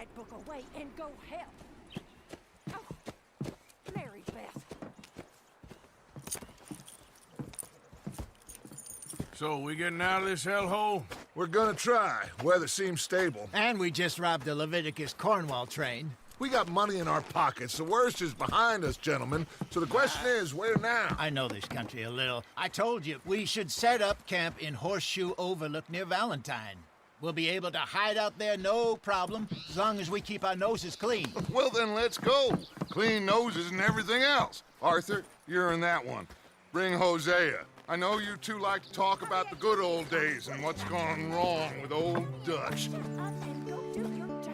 that book away and go help. Oh, Mary's Beth. So, we getting out of this hellhole? We're gonna try. Weather seems stable. And we just robbed the Leviticus Cornwall train. We got money in our pockets. The worst is behind us, gentlemen. So the question is, where now? I know this country a little. I told you, we should set up camp in Horseshoe Overlook near Valentine. We'll be able to hide out there, no problem, as long as we keep our noses clean. Well, then let's go. Clean noses and everything else. Arthur, you're in that one. Bring Hosea. I know you two like to talk about the good old days and what's gone wrong with old Dutch. Shut up and go do your job.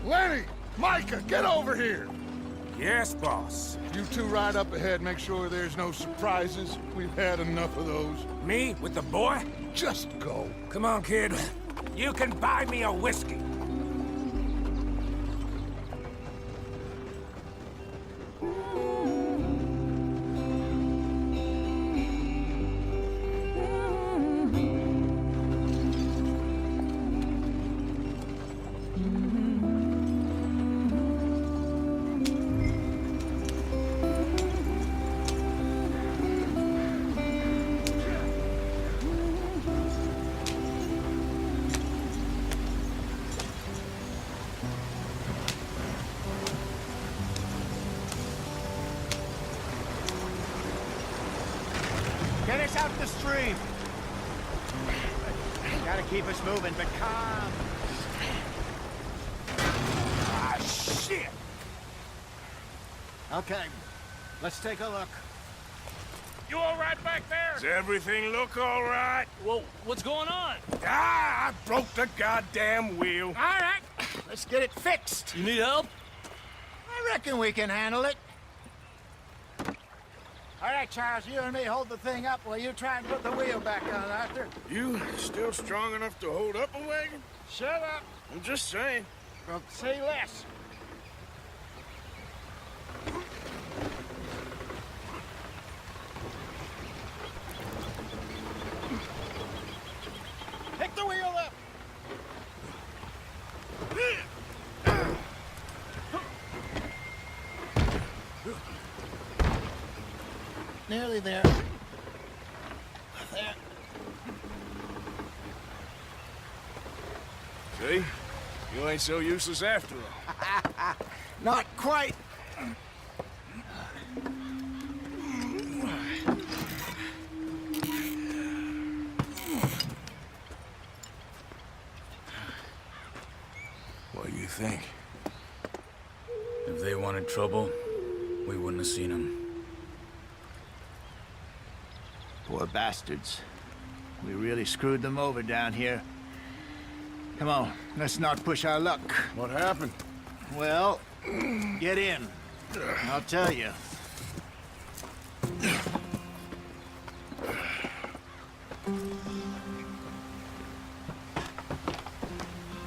Lenny! Micah, get over here! Yes, boss. You two ride up ahead, make sure there's no surprises. We've had enough of those. Me with the boy? Just go. Come on, kid. You can buy me a whiskey. Get us out the stream. Gotta keep us moving, but calm. Ah, shit! Okay, let's take a look. You all right back there? Does everything look all right? Well, what's going on? Ah, I broke the goddamn wheel. All right, let's get it fixed. You need help? I reckon we can handle it. All right, Charles, you and me hold the thing up while you try and put the wheel back on, Arthur. You still strong enough to hold up a wagon? Shut up. I'm just saying. Well, say less. Pick the wheel up. Nearly there. There. See? You ain't so useless after all. Not quite. What do you think? If they wanted trouble, we wouldn't have seen them. Poor bastards. We really screwed them over down here. Come on, let's not push our luck. What happened? Well, get in. I'll tell you.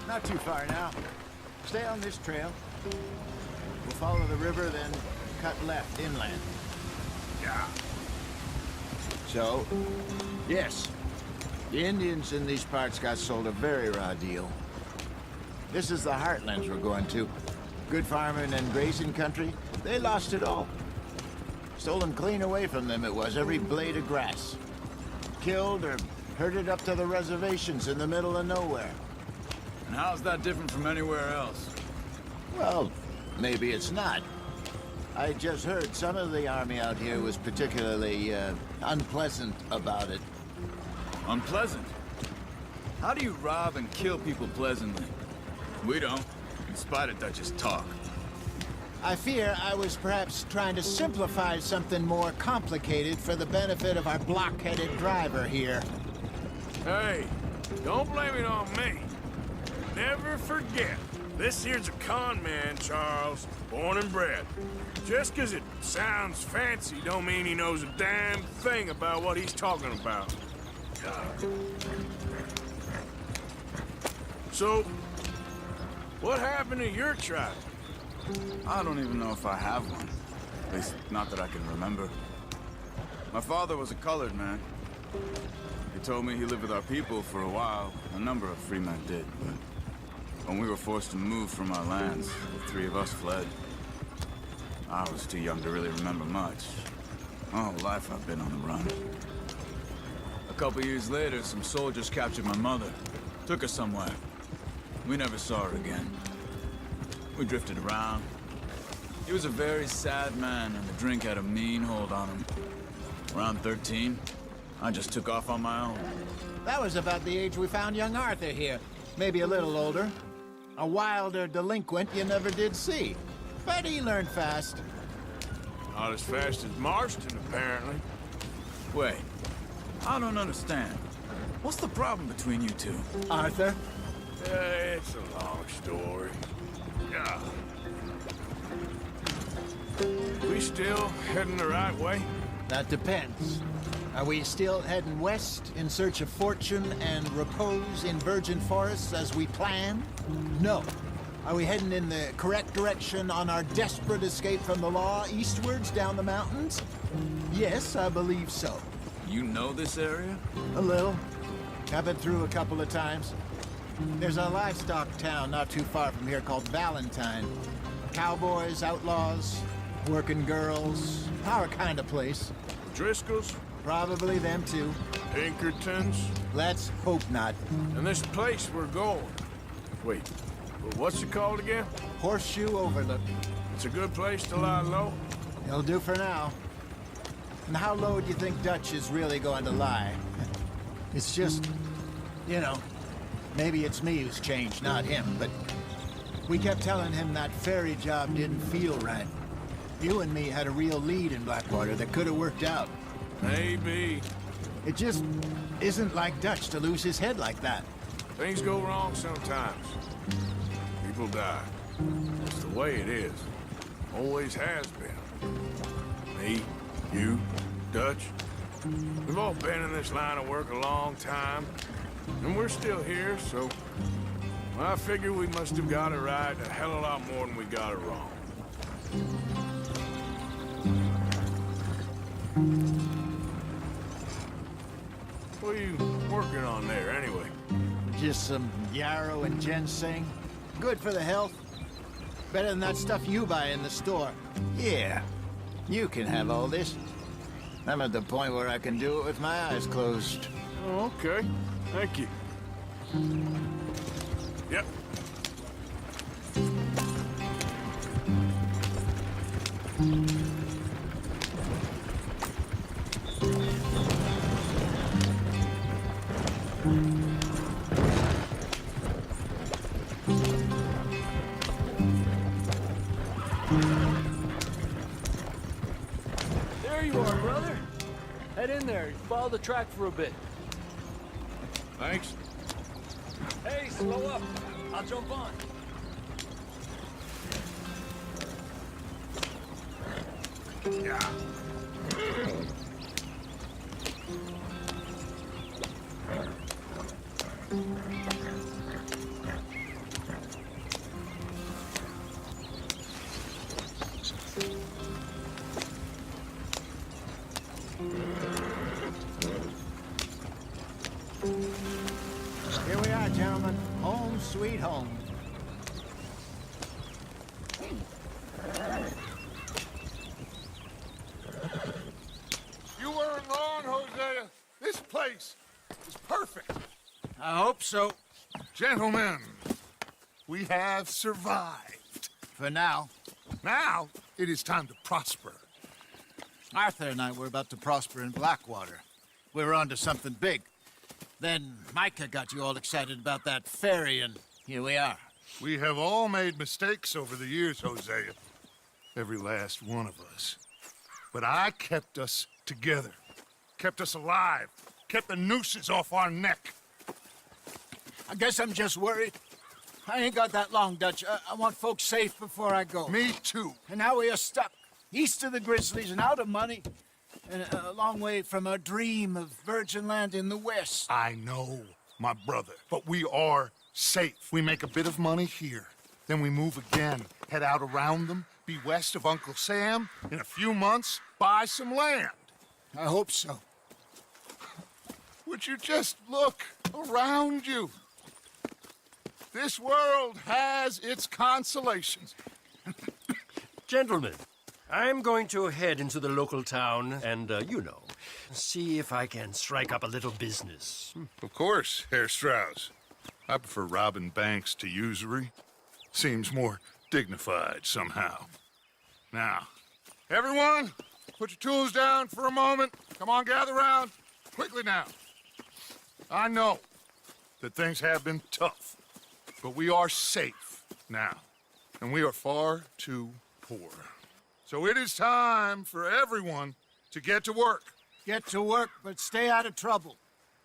Not too far now. Stay on this trail. We'll follow the river, then cut left inland. Yeah. So, yes, the Indians in these parts got sold a very raw deal. This is the heartlands we're going to. Good farming and grazing country, they lost it all. Stolen clean away from them it was, every blade of grass. Killed or Herded up to the reservations in the middle of nowhere. And how's that different from anywhere else? Well, maybe it's not. I just heard some of the army out here was particularly, unpleasant about it. Unpleasant? How do you rob and kill people pleasantly? We don't, in spite of Dutch's talk. I fear I was perhaps trying to simplify something more complicated for the benefit of our block-headed driver here. Hey, don't blame it on me. Never forget, this here's a con man, Charles, born and bred. Just 'cause it sounds fancy don't mean he knows a damn thing about what he's talking about. So, what happened to your tribe? I don't even know if I have one. At least, not that I can remember. My father was a colored man. He told me he lived with our people for a while. A number of free men did, but when we were forced to move from our lands, the three of us fled. I was too young to really remember much. My whole life I've been on the run. A couple years later, some soldiers captured my mother. Took her somewhere. We never saw her again. We drifted around. He was a very sad man, and the drink had a mean hold on him. Around 13, I just took off on my own. That was about the age we found young Arthur here. Maybe a little older. A wilder delinquent you never did see. But he learned fast. Not as fast as Marston, apparently. Wait, I don't understand. What's the problem between you two? Arthur? It's a long story. Yeah. We still heading the right way? That depends. Are we still heading west in search of fortune and repose in virgin forests as we planned? No. Are we heading in the correct direction on our desperate escape from the law eastwards down the mountains? Yes, I believe so. You know this area? A little. I've been through a couple of times. There's a livestock town not too far from here called Valentine. Cowboys, outlaws, working girls, our kind of place. Driscoll's? Probably them too. Pinkertons? Let's hope not. And this place we're going. Wait, what's it called again? Horseshoe Overlook. It's a good place to lie low? It'll do for now. And how low do you think Dutch is really going to lie? It's just, you know, maybe it's me who's changed, not him, but we kept telling him that ferry job didn't feel right. You and me had a real lead in Blackwater that could have worked out. Maybe. It just isn't like Dutch to lose his head like that. Things go wrong sometimes. People die. It's the way it is. Always has been. Me, you, Dutch. We've all been in this line of work a long time. And we're still here, so... I figure we must have got it right a hell of a lot more than we got it wrong. What are you working on there, anyway? Just some yarrow and ginseng. Good for the health. Better than that stuff you buy in the store. Yeah, you can have all this. I'm at the point where I can do it with my eyes closed. Oh, okay. Thank you. Yep. There you are, brother. Head in there. Follow the track for a bit. Thanks. Hey, slow up. I'll jump on. Yeah. Here we are, gentlemen. Home sweet home. You weren't wrong, Hosea. This place is perfect. I hope so. Gentlemen, we have survived. For now. Now, it is time to prosper. Arthur and I were about to prosper in Blackwater. We were onto something big. Then Micah got you all excited about that ferry, and here we are. We have all made mistakes over the years, Hosea. Every last one of us. But I kept us together. Kept us alive. Kept the nooses off our neck. I guess I'm just worried. I ain't got that long, Dutch. I want folks safe before I go. Me too. And now we are stuck, east of the Grizzlies and out of money, and a long way from our dream of virgin land in the west. I know, my brother, but we are safe. We make a bit of money here. Then we move again, head out around them, be west of Uncle Sam. In a few months, buy some land. I hope so. Would you just look around you? This world has its consolations. Gentlemen, I'm going to head into the local town and, see if I can strike up a little business. Of course, Herr Strauss. I prefer robbing banks to usury. Seems more dignified somehow. Now, everyone, put your tools down for a moment. Come on, gather round. Quickly now. I know that things have been tough, but we are safe now, and we are far too poor. So it is time for everyone to get to work. Get to work, but stay out of trouble.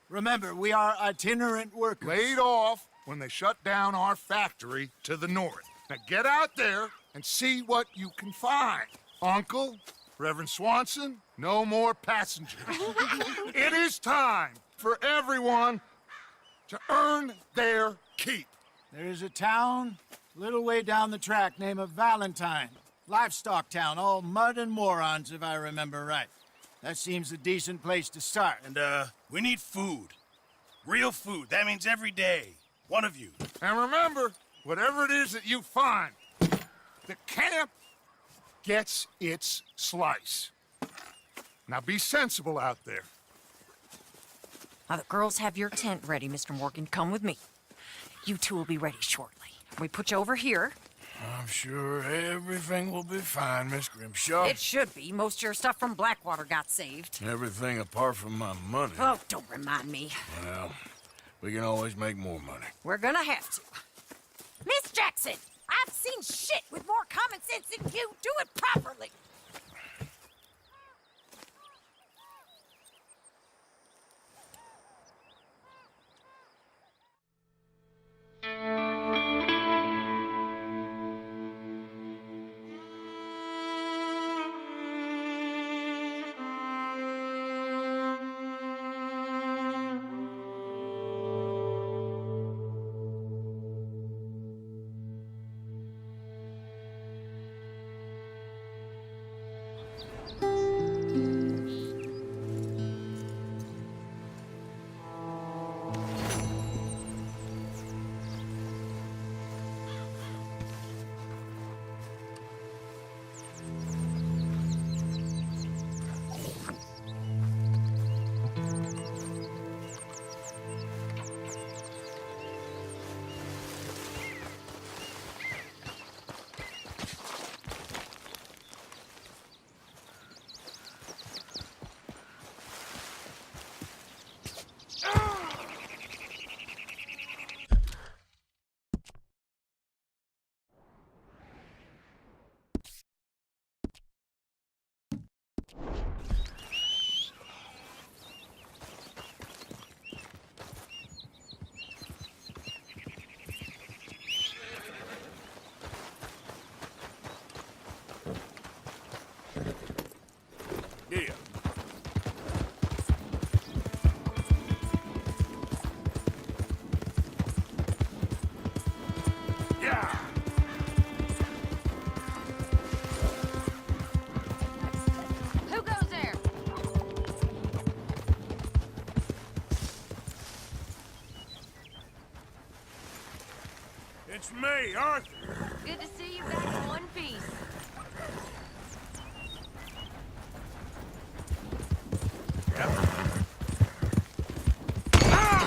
Remember, we are itinerant workers. Laid off when they shut down our factory to the north. Now get out there and see what you can find. Uncle, Reverend Swanson, no more passengers. It is time for everyone to earn their keep. There is a town a little way down the track named Valentine. Livestock town, all mud and morons, if I remember right. That seems a decent place to start. And, we need food. Real food. That means every day. One of you. And remember, whatever it is that you find, the camp gets its slice. Now be sensible out there. Now, the girls have your tent ready, Mr. Morgan. Come with me. You two will be ready shortly. We put you over here. I'm sure everything will be fine, Miss Grimshaw. It should be. Most of your stuff from Blackwater got saved. Everything apart from my money. Oh, don't remind me. Well, we can always make more money. We're gonna have to. Miss Jackson, I've seen shit with more common sense than you. Do it properly. Yeah. Yeah. Who goes there? It's me, Arthur. Good to see you back in one piece. Ah!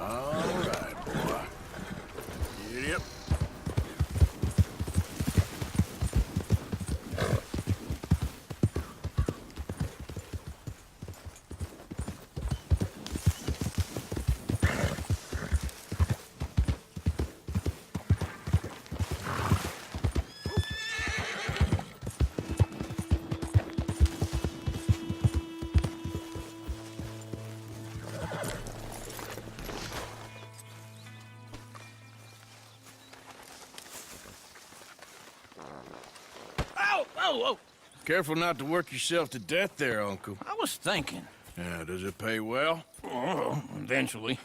All right, boy. Giddy up. Oh, Careful not to work yourself to death there, Uncle. I was thinking. Yeah, does it pay well? Oh, eventually.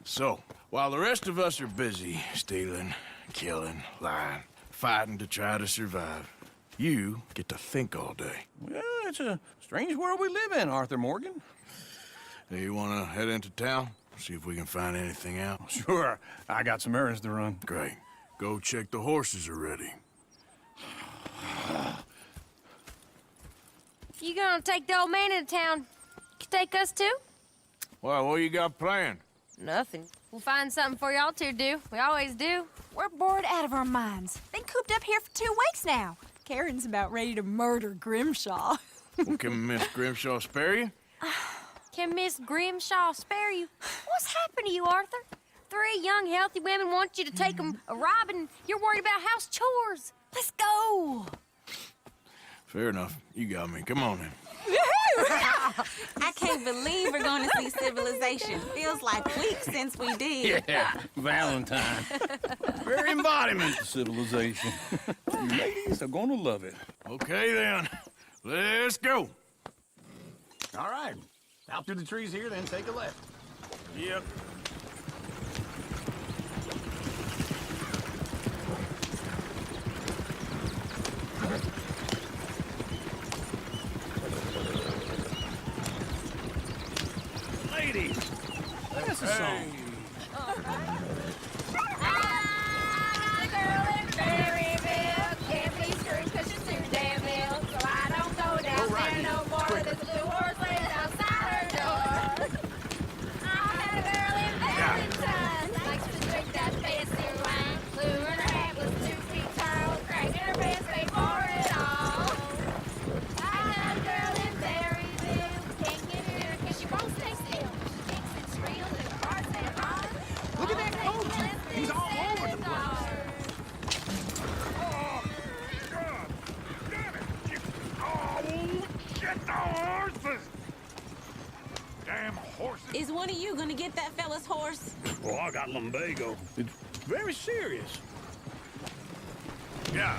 So, while the rest of us are busy stealing, killing, lying, fighting to try to survive, you get to think all day. Well, it's a strange world we live in, Arthur Morgan. Hey, you want to head into town? See if we can find anything out? Sure, I got some errands to run. Great. Go check the horses are ready. You gonna take the old man into town? You take us too? Well, what you got planned? Nothing. We'll find something for y'all to do. We always do. We're bored out of our minds. Been cooped up here for 2 weeks now. Karen's about ready to murder Grimshaw. Well, can Miss Grimshaw spare you? Can Miss Grimshaw spare you? What's happened to you, Arthur? 3 young, healthy women want you to take them a robbing. You're worried about house chores. Let's go. Fair enough. You got me. Come on then. I can't believe we're going to see civilization. Feels like weeks since we did. Yeah, Valentine. Very embodiment of civilization. You ladies are gonna love it. Okay then. Let's go. All right. Out through the trees here, then take a left. Yep. Ladies, that's a song. Look at that coach. He's all over the place. Get the horses! Damn horses! Is one of you going to get that fella's horse? Well, I got lumbago. It's very serious. Yeah.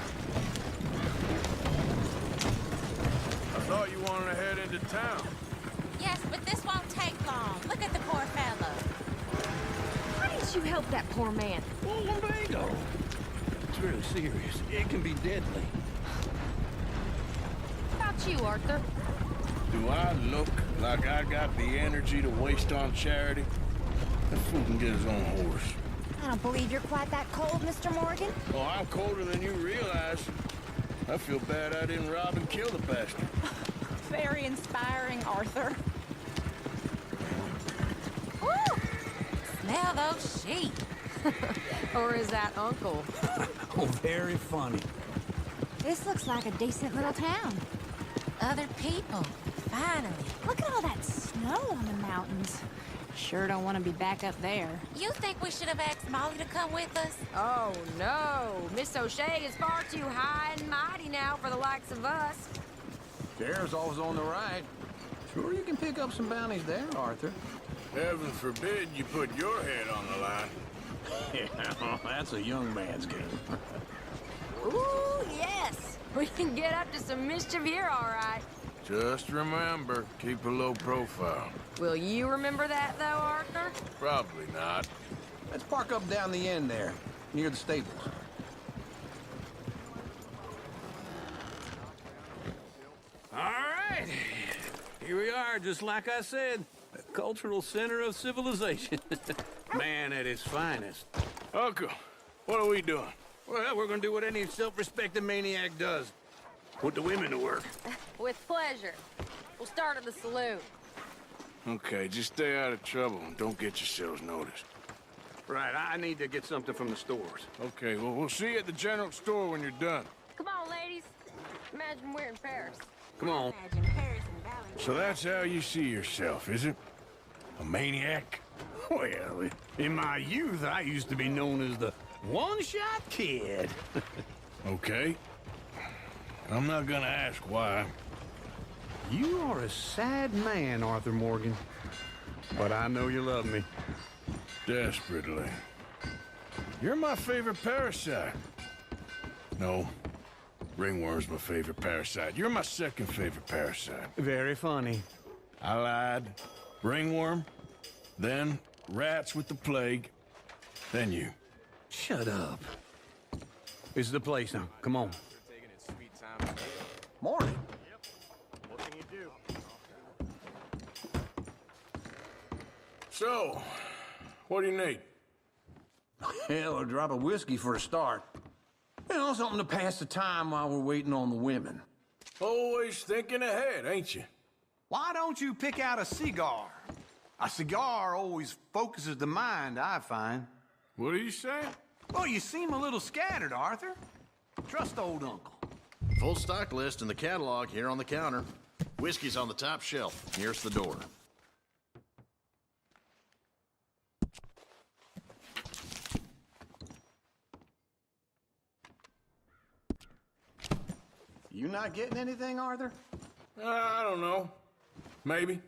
I thought you wanted to head into town. Yes, but this won't take long. Look at the poor fella. Why didn't you help that poor man? Well, lumbago. It's really serious. It can be deadly. How about you, Arthur? Do I look like I got the energy to waste on charity? That fool can get his own horse. I don't believe you're quite that cold, Mr. Morgan. Oh, I'm colder than you realize. I feel bad I didn't rob and kill the bastard. Very inspiring, Arthur. Woo! Smell those sheep. Or is that Uncle? Oh, very funny. This looks like a decent little town. Other people. Finally. Look at all that snow on the mountains. Sure don't want to be back up there. You think we should have asked Molly to come with us? Oh, no. Miss O'Shea is far too high and mighty now for the likes of us. Sheriff's always on the right. Sure you can pick up some bounties there, Arthur. Heaven forbid you put your head on the line. Yeah, that's a young man's game. Ooh, yes. We can get up to some mischief here, all right. Just remember, keep a low profile. Will you remember that, though, Arthur? Probably not. Let's park up down the end there, near the stables. All right. Here we are, just like I said. The cultural center of civilization. Man at his finest. Uncle, what are we doing? Well, we're gonna do what any self-respecting maniac does. Put the women to work. With pleasure. We'll start at the saloon. Okay, just stay out of trouble and don't get yourselves noticed. Right, I need to get something from the stores. Okay, well, we'll see you at the general store when you're done. Come on, ladies. Imagine we're in Paris. Come on. Imagine Paris and Valentine. So that's how you see yourself, is it? A maniac? Well, in my youth, I used to be known as the one-shot kid. Okay. I'm not gonna ask why. You are a sad man, Arthur Morgan. But I know you love me. Desperately. You're my favorite parasite. No. Ringworm's my favorite parasite. You're my second favorite parasite. Very funny. I lied. Ringworm, then rats with the plague, then you. Shut up. This is the place now. Come on. Morning. So, what do you need? Hell, a drop of whiskey for a start. You know, something to pass the time while we're waiting on the women. Always thinking ahead, ain't you? Why don't you pick out a cigar? A cigar always focuses the mind, I find. What are you saying? Well, you seem a little scattered, Arthur. Trust old Uncle. Full stock list in the catalog here on the counter. Whiskey's on the top shelf, nearest the door. You not getting anything, Arthur? I don't know. Maybe.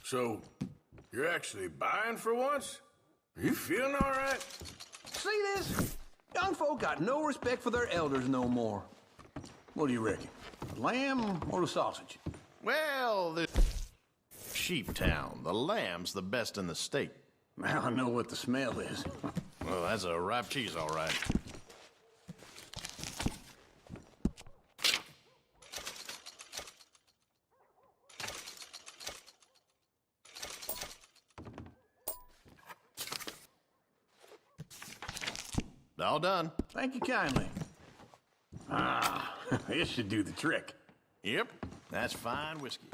So, you're actually buying for once? Are you feeling all right? See this? Young folk got no respect for their elders no more. What do you reckon? The lamb or the sausage? Well, the sheep town. The lamb's the best in the state. Now I know what the smell is. Well, that's a ripe cheese, all right. All done. Thank you kindly. Ah, this should do the trick. Yep, that's fine whiskey.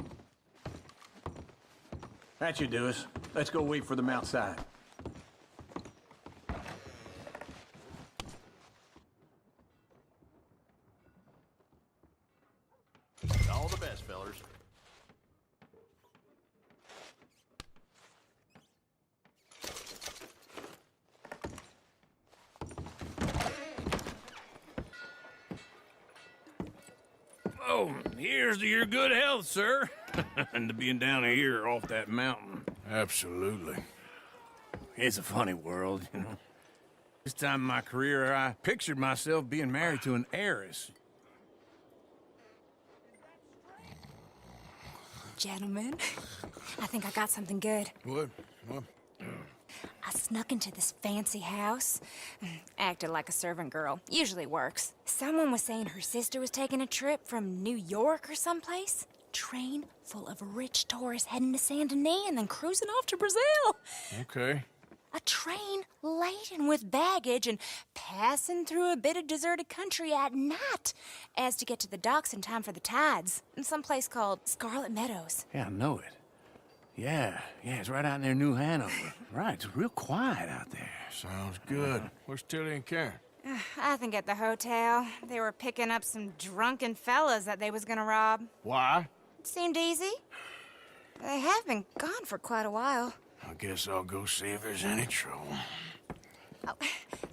That should do us. Let's go wait for them outside. All the best, fellers. Oh, here's to your good health, sir. And to being down here off that mountain. Absolutely. It's a funny world, you know. This time in my career, I pictured myself being married to an heiress. Gentlemen, I think I got something good. What? What? I snuck into this fancy house. Acted like a servant girl. Usually works. Someone was saying her sister was taking a trip from New York or someplace. Train full of rich tourists heading to Saint Denis and then cruising off to Brazil. Okay. A train laden with baggage and passing through a bit of deserted country at night as to get to the docks in time for the tides in some place called Scarlet Meadows. Yeah, I know it. Yeah, it's right out near New Hanover. Right, it's real quiet out there. Sounds good. Where's Tilly and Karen? I think at the hotel. They were picking up some drunken fellas that they was gonna rob. Why? It seemed easy. They have been gone for quite a while. I guess I'll go see if there's any trouble. Oh,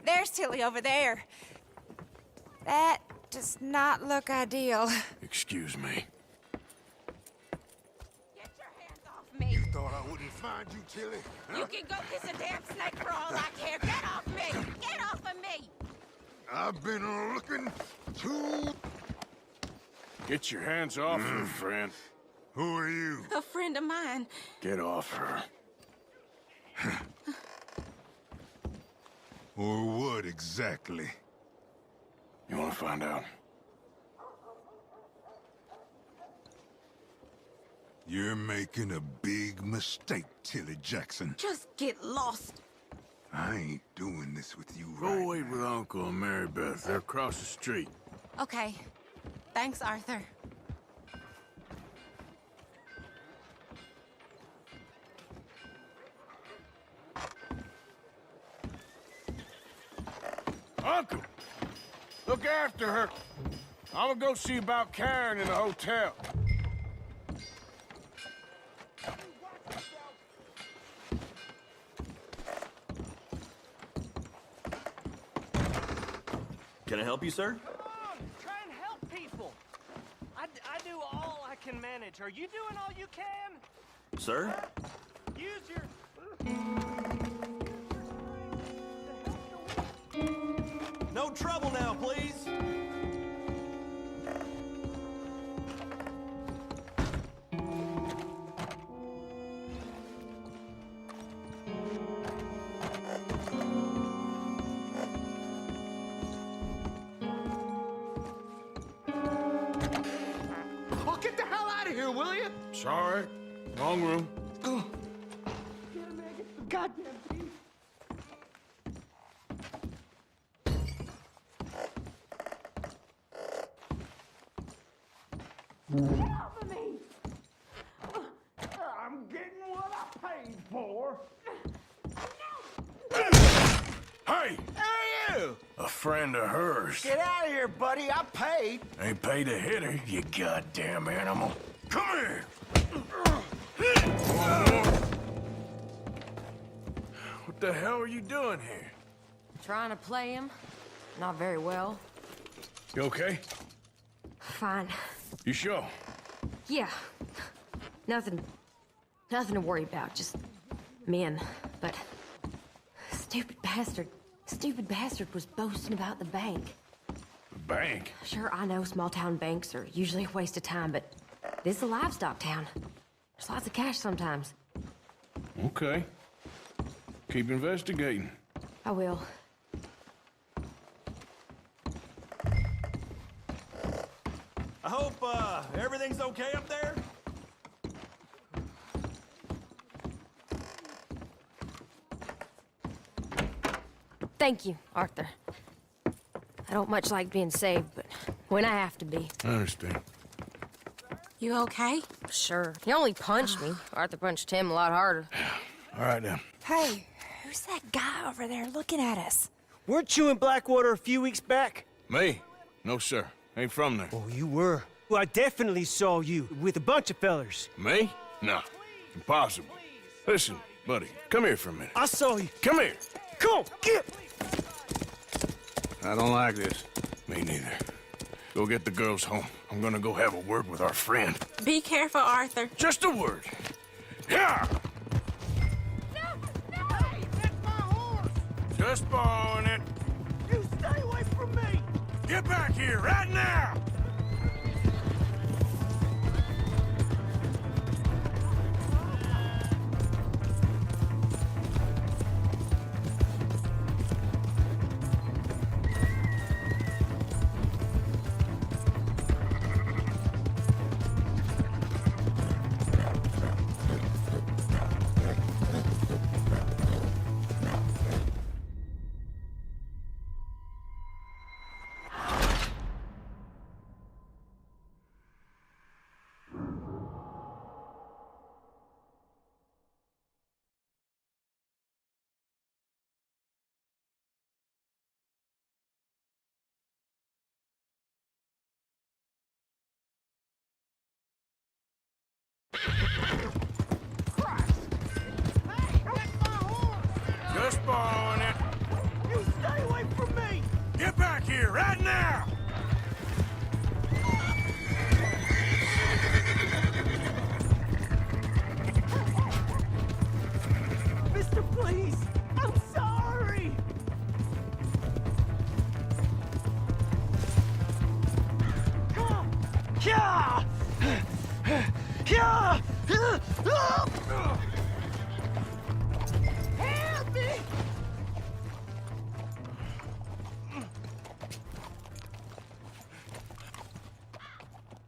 there's Tilly over there. That does not look ideal. Excuse me. Get your hands off me. You thought I wouldn't find you, Tilly? Huh? You can go kiss a damn snake for all I care. Get off me! Get off of me! I've been looking to... Get your hands off her, friend. Who are you? A friend of mine. Get off her. Or what exactly? You want to find out? You're making a big mistake, Tilly Jackson. Just get lost. I ain't doing this with you Go right wait now. with Uncle and Mary Beth. They're across the street. Okay. Thanks, Arthur. Welcome. Look after her. I'm gonna go see about Karen in the hotel. Can I help you, sir? Come on, try and help people. I do all I can manage. Are you doing all you can? Sir? Use your... No trouble now, please. Oh, get the hell out of here, will you? Sorry. Wrong room. Goddamn thief. Help me! I'm getting what I paid for. Hey! Who are you? A friend of hers. Get out of here, buddy. I paid. Ain't paid to hit her, you goddamn animal. Come here! What the hell are you doing here? Trying to play him. Not very well. You okay? Fine. You sure? Yeah. Nothing to worry about. Just men. But stupid bastard was boasting about the bank. The bank? Sure, I know small town banks are usually a waste of time, but this is a livestock town. There's lots of cash sometimes. Okay. Keep investigating. I will. I hope, everything's okay up there? Thank you, Arthur. I don't much like being saved, but when I have to be. I understand. You okay? Sure. He only punched me. Arthur punched him a lot harder. All right, then. Hey, who's that guy over there looking at us? Weren't you in Blackwater a few weeks back? Me? No, sir. Ain't from there. Oh, you were. Well, I definitely saw you with a bunch of fellers. Me? No. Impossible. Listen, buddy, come here for a minute. I saw you. Come here. Come on, get! I don't like this. Me neither. Go get the girls home. I'm gonna go have a word with our friend. Be careful, Arthur. Just a word. Yeah! Just borrowing it. You stay away from me! Get back here right now! Just borrowing it. You stay away from me! Get back here right now! Mister, please! I'm sorry! Come on! Yeah! Yeah! Help me!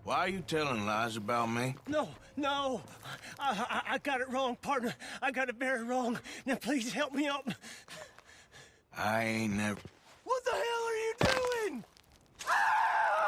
Why are you telling lies about me? No. I got it wrong, partner. I got it very wrong. Now, please help me up. I ain't never... What the hell are you doing? Ah!